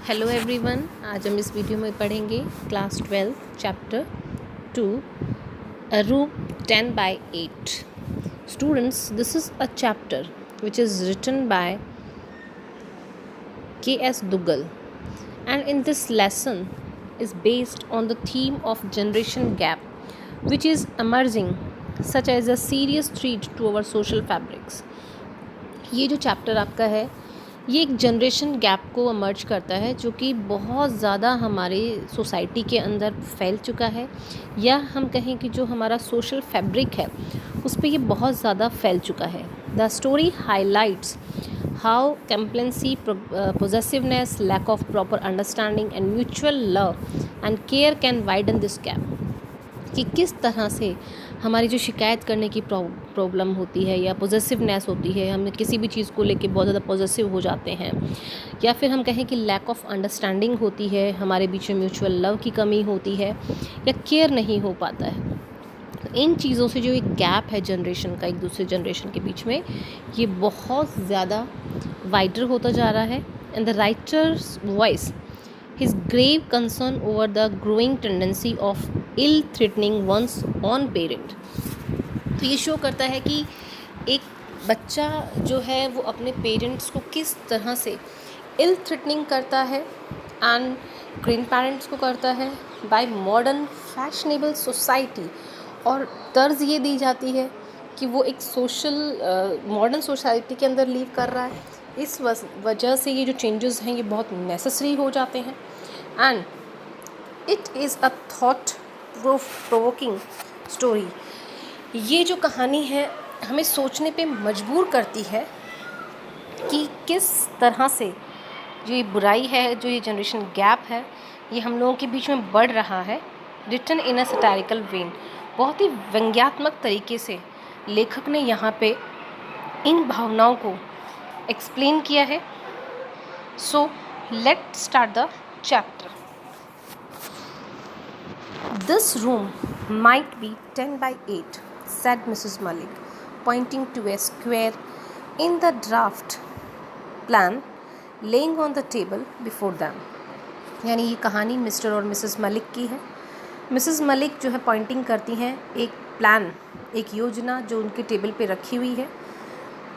Hello everyone, आज हम इस वीडियो में पढ़ेंगे class 12 chapter 2 a room 10/8. Students, this is a chapter which is written by K.S. Dugal, and in this lesson is based on the theme of generation gap which is emerging such as a serious threat to our social fabrics. ये जो chapter आपका है ये एक generation gap को emerged करता है जो कि बहुत ज़्यादा हमारे सोसाइटी के अंदर फैल चुका है, या हम कहें कि जो हमारा सोशल फैब्रिक है उस पर ये बहुत ज़्यादा फैल चुका है. The story highlights how complacency, possessiveness, lack of proper understanding and mutual love and care can widen this gap. कि किस तरह से हमारी जो शिकायत करने की प्रॉब्लम होती है या पॉजेसिवनेस होती है, हम किसी भी चीज़ को लेके बहुत ज़्यादा पॉजेसिव हो जाते हैं, या फिर हम कहें कि लैक ऑफ अंडरस्टैंडिंग होती है, हमारे बीच में म्यूचुअल लव की कमी होती है या केयर नहीं हो पाता है. तो इन चीज़ों से जो एक गैप है जनरेशन का एक दूसरे जनरेशन के बीच में, ये बहुत ज़्यादा वाइडर होता जा रहा है. And the writers voice his grave concern over the growing tendency of ill threatening one's own parent. तो ये शो करता है कि एक बच्चा जो है वो अपने पेरेंट्स को किस तरह से इल थ्रेटनिंग करता है एंड ग्रैंड पेरेंट्स को करता है बाय मॉडर्न फैशनेबल सोसाइटी. और तर्ज ये दी जाती है कि वो एक सोशल मॉडर्न सोसाइटी के अंदर लीव कर रहा है. इस वजह से ये जो चेंजेस हैं ये बहुत नेसेसरी हो जाते हैं. And it is a thought provoking story. ये जो कहानी है हमें सोचने पे मजबूर करती है कि किस तरह से जो ये बुराई है, जो ये जनरेशन गैप है, ये हम लोगों के बीच में बढ़ रहा है. रिटन इन अ सैटारिकल वेन, बहुत ही व्यंग्यात्मक तरीके से लेखक ने यहाँ पे इन भावनाओं को एक्सप्लेन किया है. So let start the chapter. This room might be 10/8, said Mrs. Malik, pointing to a square in the draft plan laying on the table before them. यानी ये कहानी मिस्टर और मिसेस मलिक की है. मिसेस मलिक जो है पॉइंटिंग करती हैं एक प्लान, एक योजना जो उनके टेबल पे रखी हुई है.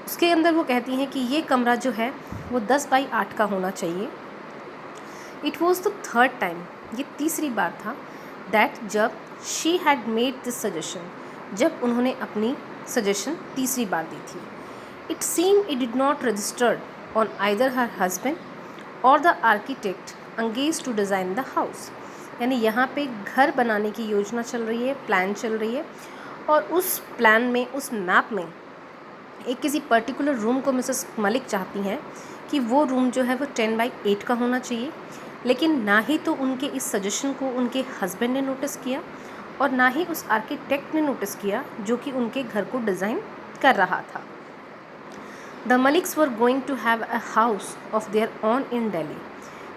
उसके अंदर वो कहती हैं कि ये कमरा जो है वो 10/8 का होना चाहिए. It was the third time, ये तीसरी बार था, दैट जब she had made this suggestion, जब उन्होंने अपनी सजेशन तीसरी बार दी थी. It seem it did not registered on either her husband और the architect engage to design the house. यानी यहाँ पे घर बनाने की योजना चल रही है, प्लान चल रही है, और उस प्लान में, उस मैप में एक किसी पर्टिकुलर रूम को मिसेस मलिक चाहती हैं कि वो रूम जो है वो 10/8 का होना चाहिए. लेकिन ना ही तो उनके इस सजेशन को उनके हस्बैंड ने नोटिस किया और ना ही उस आर्किटेक्ट ने नोटिस किया जो कि उनके घर को डिज़ाइन कर रहा था. The Maliks were going to have a house of their own in Delhi.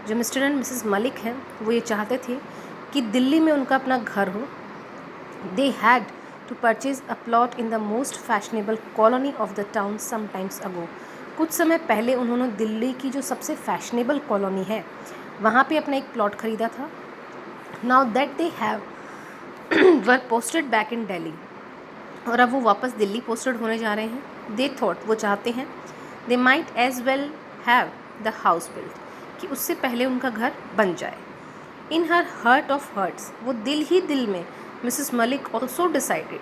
जो मिस्टर एंड मिसेस मलिक हैं वो ये चाहते थे कि दिल्ली में उनका अपना घर हो. They had to purchase a plot in the most fashionable colony of the town some times ago. कुछ समय पहले उन्होंने दिल्ली की जो सबसे फैशनेबल कॉलोनी है वहाँ पे अपना एक प्लॉट ख़रीदा था. Now that they have were posted back in Delhi, और अब वो वापस दिल्ली पोस्टेड होने जा रहे हैं. दे थॉट, वो चाहते हैं, they might as well have the house built, कि उससे पहले उनका घर बन जाए. In her heart of hearts, वो दिल ही दिल में मिसेस मलिक ऑल्सो डिसाइडेड,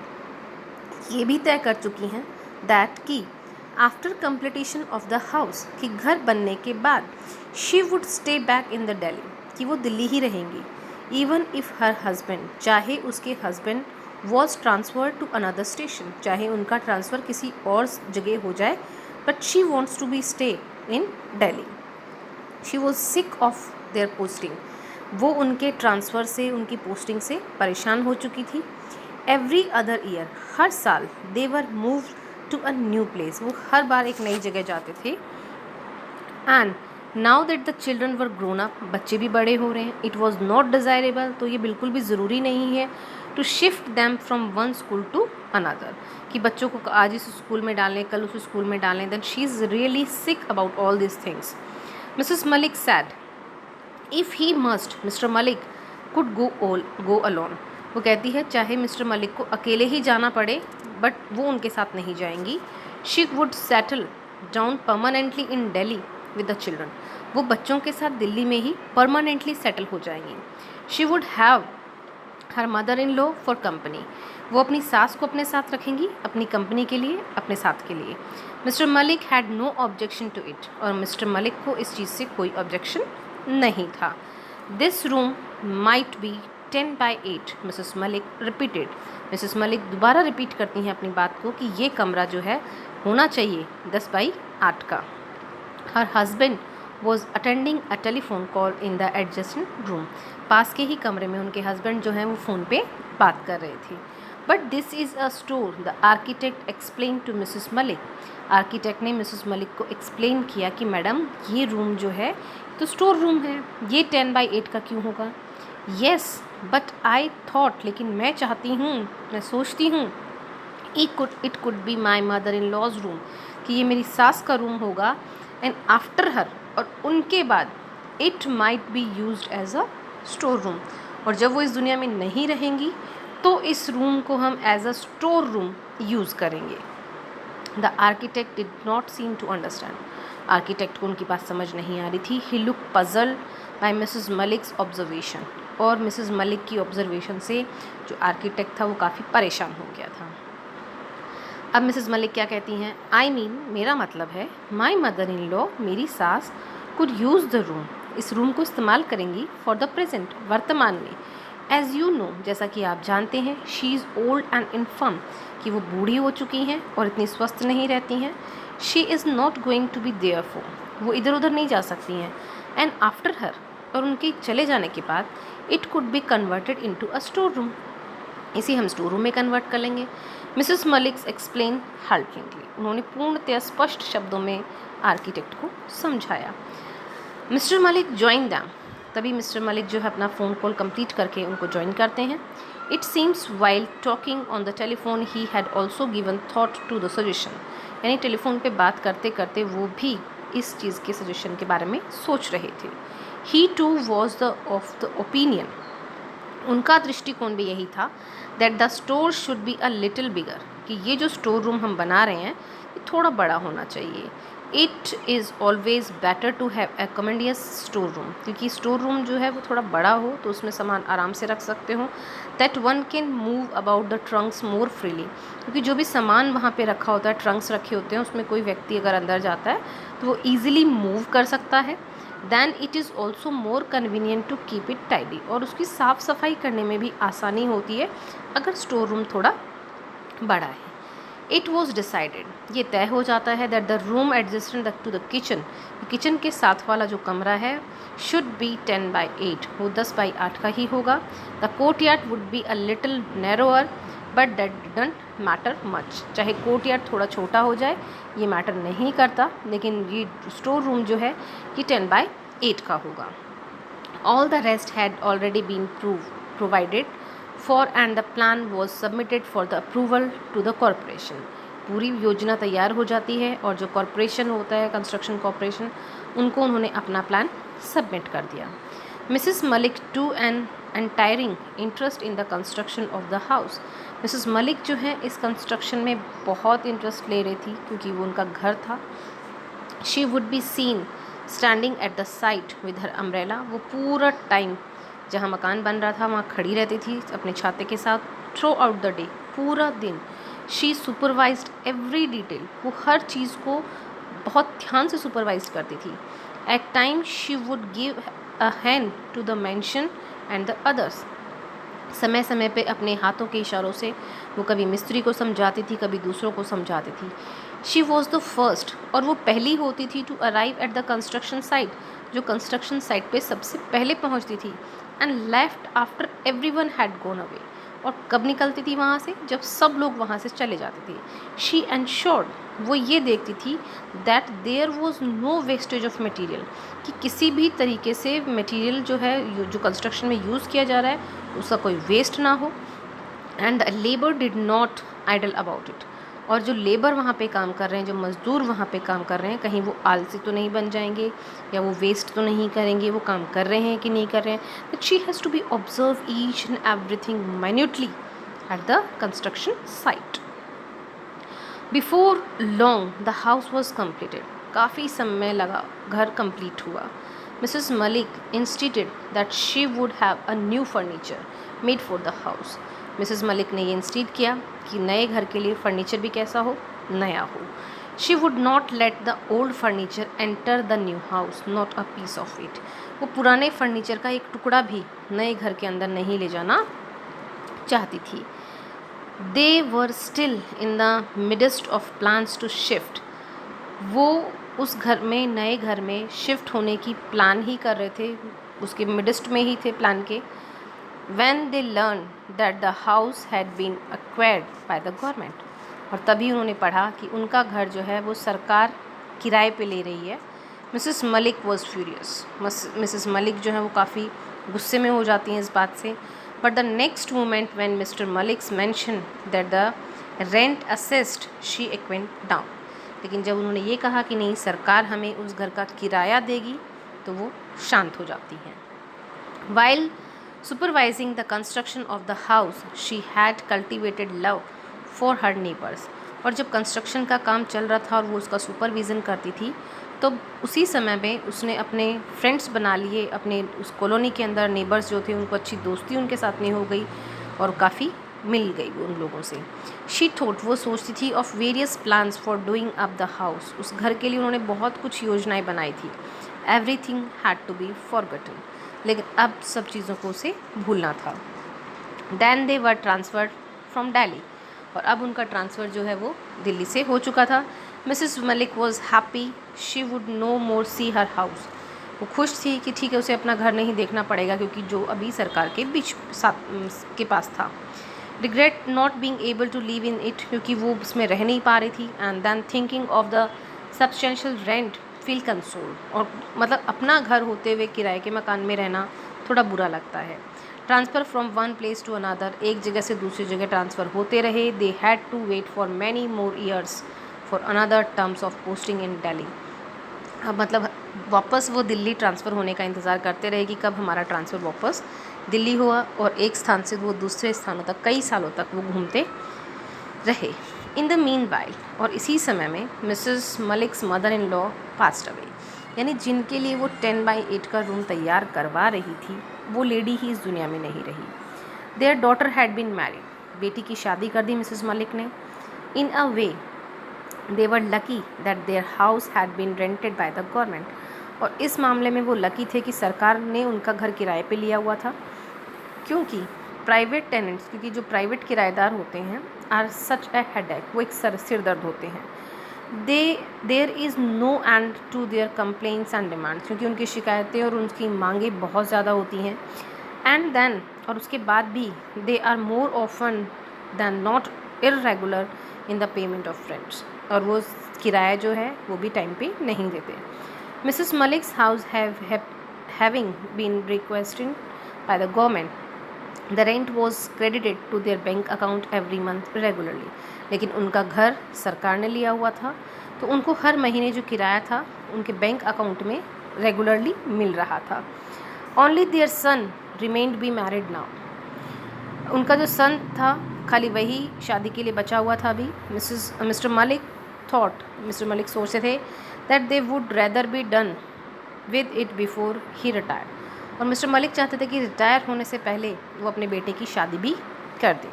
ये भी तय कर चुकी हैं दैट कि after completion of the house, कि घर बनने के बाद she would stay back in the Delhi, कि वो दिल्ली ही रहेंगी. इवन इफ़ हर हस्बैंड, चाहे उसके husband was transfer to another station, चाहे उनका ट्रांसफ़र किसी और जगह हो जाए, but she wants to be stay in Delhi. She was sick of their posting, वो उनके ट्रांसफ़र से, उनकी पोस्टिंग से परेशान हो चुकी थी. एवरी अदर ईयर, हर साल, they were move to a new place, वो हर बार एक नई जगह जाते थे. And now that the children were grown up, बच्चे भी बड़े हो रहे हैं, इट वॉज नॉट डिज़ायरेबल, तो ये बिल्कुल भी ज़रूरी नहीं है to shift them from one school to another, कि बच्चों को आज इस स्कूल में डालें, कल उस स्कूल में डालें. Then she is really sick about all this things. Mrs Malik said, if he must Mr Malik could go alone. वो कहती है चाहे मिस्टर मलिक को अकेले ही जाना पड़े बट वो उनके साथ नहीं जाएंगी। She would settle down permanently in Delhi with the children. वो बच्चों के साथ दिल्ली में ही परमानेंटली सेटल हो जाएंगी। She would have her mother in law for company. वो अपनी सास को अपने साथ रखेंगी अपनी कंपनी के लिए, अपने साथ के लिए। Mr Malik had no objection to it. और मिस्टर मलिक को इस चीज़ से कोई ऑब्जेक्शन नहीं था। This room might be 10 by 8 Mrs Malik repeated. Mrs Malik दोबारा रिपीट करती हैं अपनी बात को कि ये कमरा जो है होना चाहिए 10 by 8 का। Her husband was attending a telephone call in the adjacent room. पास के ही कमरे में उनके हस्बैंड जो हैं वो फ़ोन पे बात कर रहे थे। But this is a store the architect explain to Mrs Malik. Architect ने मिसेस मलिक को एक्सप्लेन किया कि मैडम ये रूम जो है तो स्टोर रूम है, ये 10 by 8 का क्यों होगा। येस बट आई थॉट, लेकिन मैं चाहती हूँ, मैं सोचती हूँ it could be my mother in law's room, कि ये मेरी सास का रूम होगा। एंड आफ्टर हर, और उनके बाद, it might be used as a store room. और जब वो इस दुनिया में नहीं रहेंगी तो इस रूम को हम as a store room use करेंगे। The architect did not seem to understand. Architect को उनकी बात समझ नहीं आ रही थी। He look puzzled by Mrs Malik's observation. और मिसेस मलिक की ऑब्जर्वेशन से जो आर्किटेक्ट था वो काफ़ी परेशान हो गया था। अब मिसेस मलिक क्या कहती हैं, आई मीन मेरा मतलब है, माई मदर इन लॉ मेरी सास कुड यूज़ द रूम, इस रूम को इस्तेमाल करेंगी फॉर द प्रेजेंट, वर्तमान में। एज़ यू नो, जैसा कि आप जानते हैं, she is old and inform, कि वो बूढ़ी हो चुकी हैं और इतनी स्वस्थ नहीं रहती हैं। She is not going to be there for, वो इधर उधर नहीं जा सकती हैं। एंड आफ्टर हर, और उनके चले जाने के बाद, it could be converted into a store room, इसे हम स्टोर रूम में कन्वर्ट कर लेंगे। मिसेस मलिक्स एक्सप्लेन हाल्टिंगली, उन्होंने पूर्णतः स्पष्ट शब्दों में आर्किटेक्ट को समझाया। मिस्टर मलिक ज्वाइन दैम, तभी मिस्टर मलिक जो है अपना फ़ोन कॉल कंप्लीट करके उनको ज्वाइन करते हैं। It seems while talking on the telephone he had also given thought to the suggestion, यानी टेलीफोन पे बात करते करते वो भी इस चीज़ के सजेशन के बारे में सोच रहे थे। He too was the of the opinion, उनका दृष्टिकोण भी यही था, that the store should be a little bigger, कि ये जो स्टोर रूम हम बना रहे हैं ये थोड़ा बड़ा होना चाहिए। It is always better to have a commodious store room, क्योंकि स्टोर रूम जो है वो थोड़ा बड़ा हो तो उसमें सामान आराम से रख सकते हो। That one can move about the Trunks more freely, क्योंकि जो भी सामान वहाँ पे रखा होता है, ट्रंक्स रखे होते हैं, उसमें कोई व्यक्ति अगर अंदर जाता है तो वो ईजिली मूव कर सकता है। Then it is also more convenient to keep it tidy, और उसकी साफ़ सफाई करने में भी आसानी होती है अगर स्टोर रूम थोड़ा बड़ा है। इट वॉज डिसाइडेड, ये तय हो जाता है, that the room adjusted to the kitchen, kitchen के साथ वाला जो कमरा है, शुड बी 10 by 8, वो 10 by 8 का ही होगा। The court yard would be a little narrower but that didn't matter much, चाहे कोर्ट यार्ड थोड़ा छोटा हो जाए ये मैटर नहीं करता, लेकिन ये स्टोर रूम जो है ये 10 by 8 का होगा। All the rest had already been provided for and the plan was submitted for the approval to the corporation. पूरी योजना तैयार हो जाती है और जो कॉरपोरेशन होता है, कंस्ट्रक्शन कॉरपोरेशन, उनको उन्होंने अपना प्लान सबमिट कर दिया। Mrs Malik to an untiring interest in the construction of the house, Mrs Malik जो है इस कंस्ट्रक्शन में बहुत इंटरेस्ट ले रही थी क्योंकि वो उनका घर था। She would be seen standing at the site with her umbrella, वो पूरा टाइम जहाँ मकान बन रहा था वहाँ खड़ी रहती थी अपने छाते के साथ। थ्रू आउट द डे, पूरा दिन। शी सुपरवाइज्ड एवरी डिटेल, वो हर चीज़ को बहुत ध्यान से सुपरवाइज करती थी। At time she would give a hand to the mason and the others, समय समय पे अपने हाथों के इशारों से वो कभी मिस्त्री को समझाती थी, कभी दूसरों को समझाती थी। शी वॉज द फर्स्ट, और वो पहली होती थी, to arrive at the construction site, जो कंस्ट्रक्शन साइट पे सबसे पहले पहुंचती थी। And left after everyone had gone away, और कब निकलती थी वहाँ से, जब सब लोग वहाँ से चले जाते थे। शी एंश्योर्ड, वो ये देखती थी, that there was no wastage of material, कि किसी भी तरीके से मटेरियल जो है जो कंस्ट्रक्शन में यूज़ किया जा रहा है उसका कोई वेस्ट ना हो। And labour did not idle about it, और जो लेबर वहाँ पे काम कर रहे हैं, जो मज़दूर वहाँ पे काम कर रहे हैं, कहीं वो आलसी तो नहीं बन जाएंगे या वो वेस्ट तो नहीं करेंगे, वो काम कर रहे हैं कि नहीं कर रहे हैं. That she has to be observe each and everything minutely at the construction site. Before long the house was completed. काफ़ी समय लगा, घर कंप्लीट हुआ. Mrs Malik insisted that she would have a new furniture made for the house. Mrs Malik ने ये instead किया कि नए घर के लिए फर्नीचर भी कैसा हो, नया हो. She would not let the old furniture enter the new house, not a piece of it. वो पुराने फर्नीचर का एक टुकड़ा भी नए घर के अंदर नहीं ले जाना चाहती थी. They were still in the midst of plans to shift. वो उस घर में, नए घर में शिफ्ट होने की प्लान ही कर रहे थे, उसके मिडेस्ट में ही थे प्लान के. when they learned that the house had been acquired by the government. और तभी उन्होंने पढ़ा कि उनका घर जो है वो सरकार किराए पे ले रही है. Mrs Malik was furious. Mrs Malik जो है वो काफ़ी गुस्से में हो जाती हैं इस बात से. But the next moment when mister Malik's mention that the rent assist she acquaint down. लेकिन जब उन्होंने ये कहा कि नहीं, सरकार हमें उस घर का किराया देगी, तो वो शांत हो जाती हैं. While supervising the construction of the house, she had cultivated love for her neighbors. और जब कंस्ट्रक्शन का काम चल रहा था और वो उसका सुपरविज़न करती थी, तो उसी समय में उसने अपने फ्रेंड्स बना लिए. अपने उस कॉलोनी के अंदर नेबर्स जो थे, उनको अच्छी दोस्ती उनके साथ में हो गई और काफ़ी मिल गई उन लोगों से. शी थॉट, वो सोचती थी, of various plans for doing up the house. उस घर के लिए उन्होंने बहुत कुछ योजनाएं बनाई थी. Everything had to be forgotten. लेकिन अब सब चीज़ों को उसे भूलना था. Then they were transferred from Delhi. और अब उनका ट्रांसफ़र जो है वो दिल्ली से हो चुका था. Mrs Malik was happy. She would no more see her house. वो खुश थी कि ठीक है, उसे अपना घर नहीं देखना पड़ेगा, क्योंकि जो अभी सरकार के बीच के पास था. Regret not being able to live in it, क्योंकि वो उसमें रह नहीं पा रही थी. And then thinking of the substantial rent feel console. और मतलब अपना घर होते हुए किराए के मकान में रहना थोड़ा बुरा लगता है. Transfer from one place to another, एक जगह से दूसरी जगह ट्रांसफ़र होते रहे. They had to wait for many more years for another terms of posting in Delhi. अब मतलब वापस वो दिल्ली ट्रांसफ़र होने का इंतज़ार करते रहे कि कब हमारा ट्रांसफ़र वापस दिल्ली हुआ. और एक स्थान से वो दूसरे स्थानों तक कई सालों तक वो घूमते रहे. इन द मीन वाइल, और इसी समय में Mrs Malik's mother in law passed away. यानी जिनके लिए वो 10/8 का रूम तैयार करवा रही थी, वो लेडी ही इस दुनिया में नहीं रही. Their daughter had been married. बेटी की शादी कर दी मिसेस मलिक ने. In a way they were lucky that their house had been rented by the government. और इस मामले में वो लकी थे कि सरकार ने उनका घर किराए पे लिया हुआ था. क्योंकि प्राइवेट टेनेंट्स, क्योंकि जो प्राइवेट किराएदार होते हैं, आर सच ए हेडेक, वो एक सिर दर्द होते हैं. There is no end to their complaints and demands, क्योंकि उनकी शिकायतें और उनकी मांगें बहुत ज़्यादा होती हैं. एंड देन, और उसके बाद भी, they are more often than not irregular in the payment of rents. और वो किराया जो है वो भी टाइम पे नहीं देते. Mrs Malik's house having been requested by the government, the rent was credited to their bank account every month regularly. लेकिन उनका घर सरकार ने लिया हुआ था, तो उनको हर महीने जो किराया था उनके बैंक अकाउंट में रेगुलरली मिल रहा था. Only their son remained be married now. उनका जो सन था, खाली वही शादी के लिए बचा हुआ था अभी. मिस्टर मलिक सोचते थे that they would rather be done with it before he retire. और मिस्टर मलिक चाहते थे कि रिटायर होने से पहले वो अपने बेटे की शादी भी कर दें.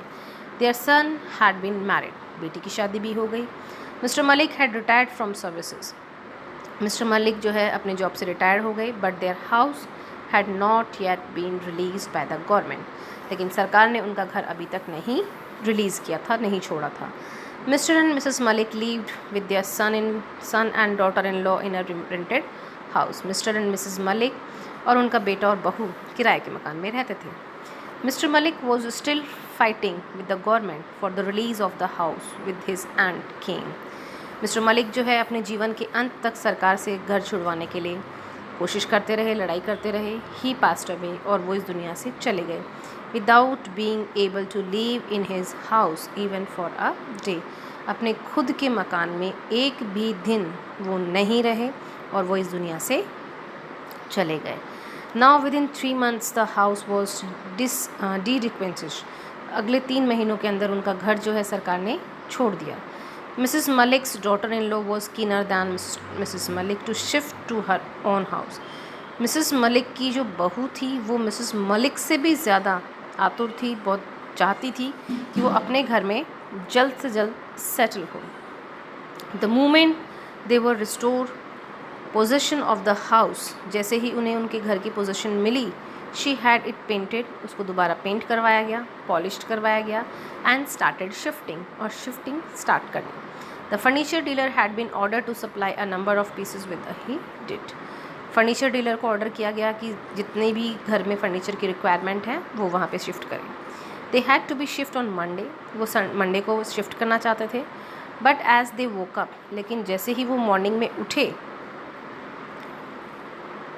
Their son had been married. बेटी की शादी भी हो गई. Mr Malik had retired from services. Mr Malik जो है अपने जॉब से रिटायर हो गए. But their house had not yet been release by the government. लेकिन सरकार ने उनका घर अभी तक नहीं रिलीज़ किया था, नहीं छोड़ा था. Mr and Mrs Malik lived with their son and daughter in law in a rented house. Mr and Mrs Malik और उनका बेटा और बहू किराए के मकान में रहते थे. Mister Malik was still fighting with the government for the release of the house with his and king. Mister Malik जो है अपने जीवन के अंत तक सरकार से घर छुड़वाने के लिए कोशिश करते रहे, लड़ाई करते रहे. ही पास्ट अवे, और वो इस दुनिया से चले गए without being able to live in his house even for a day. अपने खुद के मकान में एक भी दिन वो नहीं रहे और वो इस दुनिया से चले गए। Now within 3 months the house was derequisitioned. अगले 3 महीनों के अंदर उनका घर जो है सरकार ने छोड़ दिया। Mrs Malik's daughter in law was keener than Mrs Malik to shift to her own house. Mrs Malik की जो बहू थी वो मिसिस मलिक से भी ज़्यादा आतुर थी, बहुत चाहती थी कि वो अपने घर में जल्द से जल्द सेटल हो। The moment they were restore possession of the house, जैसे ही उन्हें उनके घर की पोजेशन मिली, शी हैड इट पेंटेड, उसको दोबारा पेंट करवाया गया, पॉलिश्ड करवाया गया, एंड स्टार्टेड शिफ्टिंग, और शिफ्टिंग स्टार्ट कर दी। The furniture dealer had been order to supply a number of pieces with he did. Furniture dealer को ऑर्डर किया गया कि जितने भी घर में फर्नीचर की रिक्वायरमेंट है वो वहाँ पे शिफ्ट करें। They had to be shift on Monday, वो मंडे को शिफ्ट करना चाहते थे। But as they woke up, लेकिन जैसे ही वो मॉर्निंग में उठे,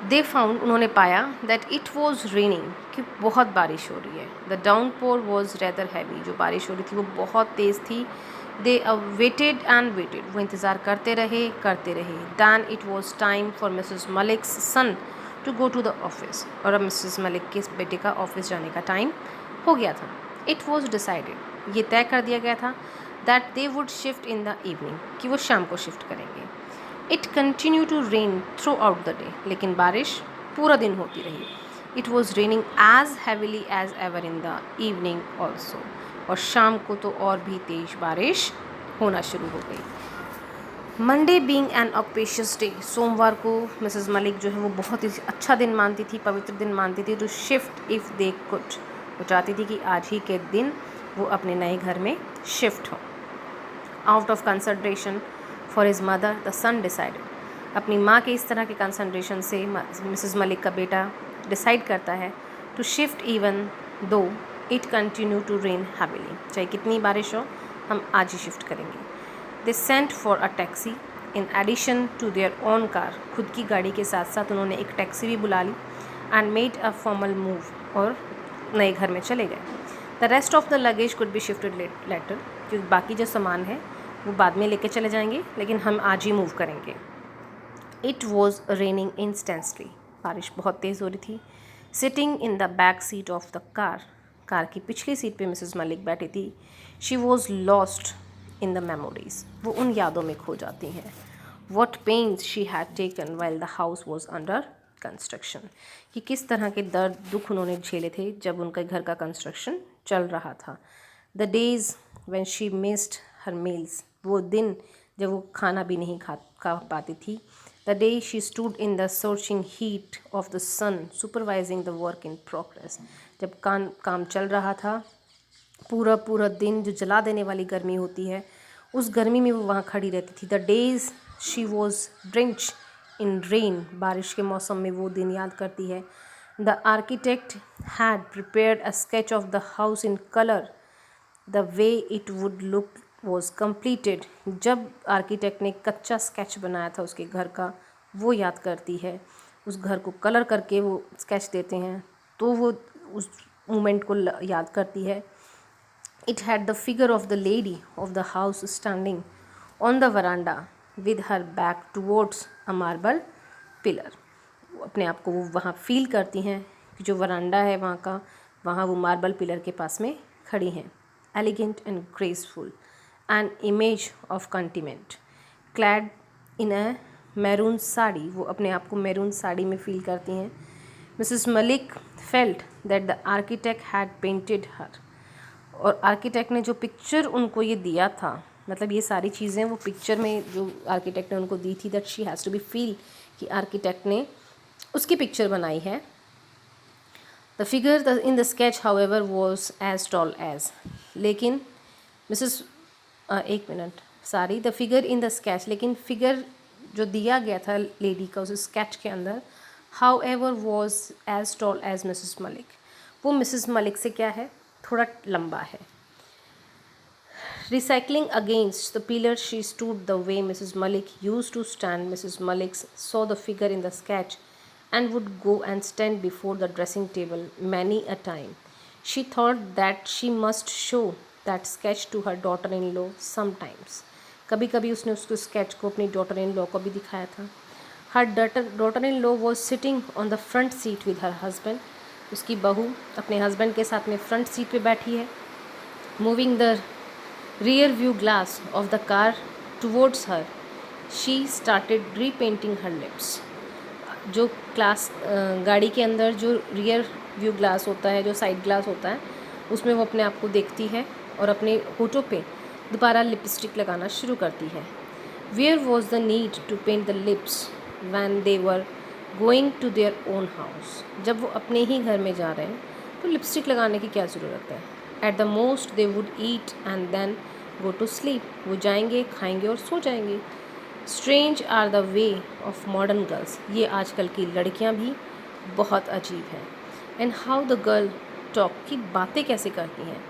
दे फाउंड, उन्होंने पाया दैट इट वॉज रेनिंग, कि बहुत बारिश हो रही है। The downpour was rather heavy, जो बारिश हो रही थी वो बहुत तेज़ थी। दे वेटेड एंड वेटेड, वो इंतज़ार करते रहे। Then it was time for Mrs Malik's son to go to the office, और अब मिसिस मलिक के बेटे का ऑफिस जाने का टाइम हो गया था। इट वॉज डिसाइडेड, ये तय कर दिया गया था, that they would shift in the evening, कि वो शाम को शिफ्ट करेंगे। It continue to rain throughout the day, लेकिन बारिश पूरा दिन होती रही। It was raining as heavily as ever in the evening also, और शाम को तो और भी तेज बारिश होना शुरू हो गई। मंडे बीइंग एन ऑपेशियस डे, सोमवार को मिसेस मलिक जो है वो बहुत ही अच्छा दिन मानती थी, पवित्र दिन मानती थी। To shift if they could, वो चाहती थी कि आज ही के दिन वो अपने नए घर में शिफ्ट हो। Out of consideration for his mother the son decided, अपनी माँ के इस तरह के कंसंट्रेशन से मिसेस मलिक का बेटा डिसाइड करता है to shift even though it continue to rain heavily, चाहे कितनी बारिश हो हम आज ही शिफ्ट करेंगे। They sent for a taxi in addition to their own car, खुद की गाड़ी के साथ साथ उन्होंने एक टैक्सी भी बुला ली। And made a formal move, और नए घर में चले गए। The rest of the luggage could be shifted later, क्योंकि बाकी जो सामान है वो बाद में लेके चले जाएंगे, लेकिन हम आज ही मूव करेंगे। इट वॉज रेनिंग इंस्टेंटली, बारिश बहुत तेज़ हो रही थी। Sitting in the back seat of the car, car की पिछली सीट पे मिसेस मलिक बैठी थी। She was lost in the memories, वो उन यादों में खो जाती हैं। What pains she had taken while the house was under construction, कि किस तरह के दर्द दुख उन्होंने झेले थे जब उनके घर का कंस्ट्रक्शन चल रहा था। The days when she missed her meals, वो दिन जब वो खाना भी नहीं खा पाती थी। The day she stood in the scorching heat of the sun supervising the work in progress, जब काम चल रहा था, पूरा दिन जो जला देने वाली गर्मी होती है, उस गर्मी में वो वहाँ खड़ी रहती थी। The days she was drench in rain, बारिश के मौसम में वो दिन याद करती है। The architect had prepared a sketch of the house in colour, the way it would look was completed, जब आर्किटेक्ट ने कच्चा स्केच बनाया था उसके घर का, वो याद करती है। उस घर को कलर करके वो स्केच देते हैं तो वो उस मोमेंट को याद करती है। It had the figure of the lady of the house standing on the veranda with her back towards a marble pillar, अपने आप को वो वहाँ फील करती हैं कि जो वरांडा है वहाँ का, वहाँ वो मार्बल पिलर के पास में खड़ी हैं। Elegant and graceful, an image of contentment, clad in a maroon sari, वो अपने आप को मैरून साड़ी में फील करती हैं। Mrs Malik felt that the architect had painted her, और आर्किटेक्ट ने जो पिक्चर उनको ये दिया था, मतलब ये सारी चीज़ें वो पिक्चर में जो आर्किटेक्ट ने उनको दी थी, that she has to be feel कि आर्किटेक्ट ने उसकी पिक्चर बनाई है। The figure in the sketch however was as tall as, लेकिन मिसेस एक minute sorry, the figure in the sketch, लेकिन फिगर जो दिया गया था लेडी का उस स्केच के अंदर, however was as tall as Mrs Malik, वो मिसेस मलिक से क्या है, थोड़ा लंबा है। Recycling against the pillar she stood the way Mrs. Malik used to stand. Mrs. Malik saw the figure in the sketch and would go and stand before the dressing table many a time. She thought that she must show that sketch to her daughter in law sometimes. कभी कभी उसने उसको sketch को अपनी daughter in law को भी दिखाया था। Her daughter in law was sitting on the front seat with her husband. उसकी बहू अपने हस्बैंड के साथ में फ्रंट सीट पे बैठी है। Moving the rear view glass of the car towards her, she started repainting her lips. जो गाड़ी के अंदर जो रियर व्यू ग्लास होता है, जो साइड ग्लास होता है, उसमें वो अपने आप को देखती है और अपने होठों पे दोबारा लिपस्टिक लगाना शुरू करती है। Where was the need to paint the lips when they were going to their own house? जब वो अपने ही घर में जा रहे हैं तो लिपस्टिक लगाने की क्या ज़रूरत है। At the most they would eat and then go to sleep. वो जाएंगे, खाएंगे और सो जाएंगे। Strange are the way of modern girls. ये आजकल की लड़कियां भी बहुत अजीब हैं। And how the girl talk, की बातें कैसे करती हैं।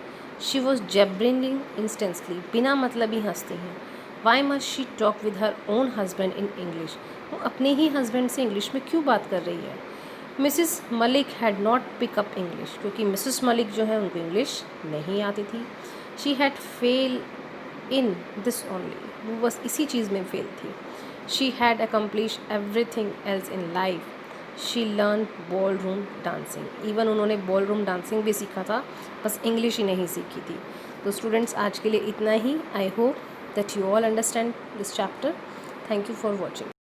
She was jabbering instantly. बिना मतलब ही हंसती हैं। Why must she talk with her own husband in English? वो अपने ही हस्बैंड से इंग्लिश में क्यों बात कर रही है। Mrs Malik had not pick up English, क्योंकि मिसिस मलिक जो है उनको इंग्लिश नहीं आती थी। She had fail in this only, वो बस इसी चीज़ में फेल थी। She had accomplish everything else in life. She learn ball room dancing, even उन्होंने बॉल रूम डांसिंग भी सीखा था, बस इंग्लिश ही नहीं सीखी थी। तो स्टूडेंट्स आज के लिए इतना ही। I hope that you all understand this chapter. Thank you for watching.